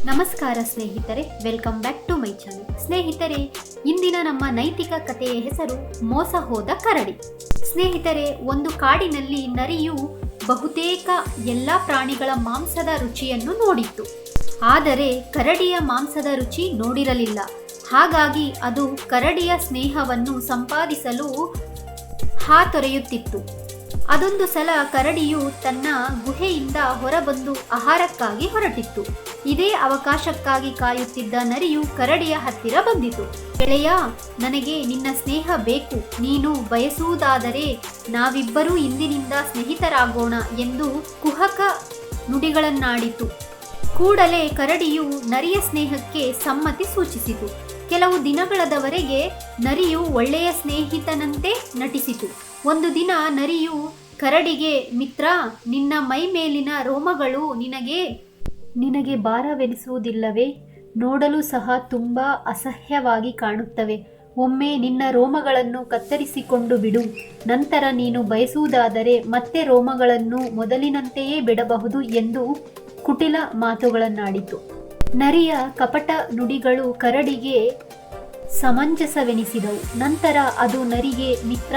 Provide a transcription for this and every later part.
ನಮಸ್ಕಾರ ಸ್ನೇಹಿತರೆ, welcome back to my channel. ಸ್ನೇಹಿತರೆ, ಇಂದಿನ ನಮ್ಮ ನೈತಿಕ ಕಥೆಯ ಹೆಸರು ಮೋಸ ಹೋದ ಕರಡಿ. ಸ್ನೇಹಿತರೆ, ಒಂದು ಕಾಡಿನಲ್ಲಿ ನರಿಯು ಬಹುತೇಕ ಎಲ್ಲ ಪ್ರಾಣಿಗಳ ಮಾಂಸದ ರುಚಿಯನ್ನು ನೋಡಿತ್ತು. ಆದರೆ ಕರಡಿಯ ಮಾಂಸದ ರುಚಿ ನೋಡಿರಲಿಲ್ಲ. ಹಾಗಾಗಿ ಅದು ಕರಡಿಯ ಸ್ನೇಹವನ್ನು ಸಂಪಾದಿಸಲು ಹಾತೊರೆಯುತ್ತಿತ್ತು. ಅದೊಂದು ಸಲ ಕರಡಿಯು ತನ್ನ ಗುಹೆಯಿಂದ ಹೊರಬಂದು ಆಹಾರಕ್ಕಾಗಿ ಹೊರಟಿತ್ತು. ಇದೇ ಅವಕಾಶಕ್ಕಾಗಿ ಕಾಯುತ್ತಿದ್ದ ನರಿಯು ಕರಡಿಯ ಹತ್ತಿರ ಬಂದಿತು. ಗೆಳೆಯ, ನನಗೆ ನಿನ್ನ ಸ್ನೇಹ ಬೇಕು. ನೀನು ಬಯಸುವುದಾದರೆ ನಾವಿಬ್ಬರೂ ಇಂದಿನಿಂದ ಸ್ನೇಹಿತರಾಗೋಣ ಎಂದು ಕುಹಕ ನುಡಿಗಳನ್ನಾಡಿತು. ಕೂಡಲೇ ಕರಡಿಯು ನರಿಯ ಸ್ನೇಹಕ್ಕೆ ಸಮ್ಮತಿ ಸೂಚಿಸಿತು. ಕೆಲವು ದಿನಗಳವರೆಗೆ ನರಿಯು ಒಳ್ಳೆಯ ಸ್ನೇಹಿತನಂತೆ ನಟಿಸಿತು. ಒಂದು ದಿನ ನರಿಯು ಕರಡಿಗೆ, ಮಿತ್ರ, ನಿನ್ನ ಮೈ ಮೇಲಿನ ರೋಮಗಳು ನಿನಗೆ ಭಾರವೆನಿಸುವುದಿಲ್ಲವೇ? ನೋಡಲು ಸಹ ತುಂಬ ಅಸಹ್ಯವಾಗಿ ಕಾಣುತ್ತವೆ. ಒಮ್ಮೆ ನಿನ್ನ ರೋಮಗಳನ್ನು ಕತ್ತರಿಸಿಕೊಂಡು ಬಿಡು. ನಂತರ ನೀನು ಬಯಸುವುದಾದರೆ ಮತ್ತೆ ರೋಮಗಳನ್ನು ಮೊದಲಿನಂತೆಯೇ ಬಿಡಬಹುದು ಎಂದು ಕುಟಿಲ ಮಾತುಗಳನ್ನಾಡಿತು. ನರಿಯ ಕಪಟ ನುಡಿಗಳು ಕರಡಿಗೆ ಸಮಂಜಸವೆನಿಸಿದವು. ನಂತರ ಅದು ನರಿಗೆ, ಮಿತ್ರ,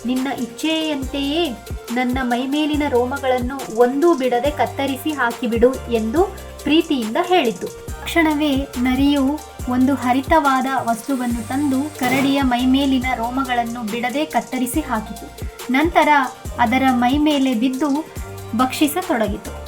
ನಿನ್ನ ಇಚ್ಛೆಯಂತೆಯೇ ನನ್ನ ಮೈಮೇಲಿನ ರೋಮಗಳನ್ನು ಒಂದೂ ಬಿಡದೆ ಕತ್ತರಿಸಿ ಹಾಕಿಬಿಡು ಎಂದು ಪ್ರೀತಿಯಿಂದ ಹೇಳಿತು. ತಕ್ಷಣವೇ ನರಿಯು ಒಂದು ಹರಿತವಾದ ವಸ್ತುವನ್ನು ತಂದು ಕರಡಿಯ ಮೈಮೇಲಿನ ರೋಮಗಳನ್ನು ಬಿಡದೆ ಕತ್ತರಿಸಿ ಹಾಕಿತು. ನಂತರ ಅದರ ಮೈಮೇಲೆ ಬಿದ್ದು ಭಕ್ಷಿಸತೊಡಗಿತು.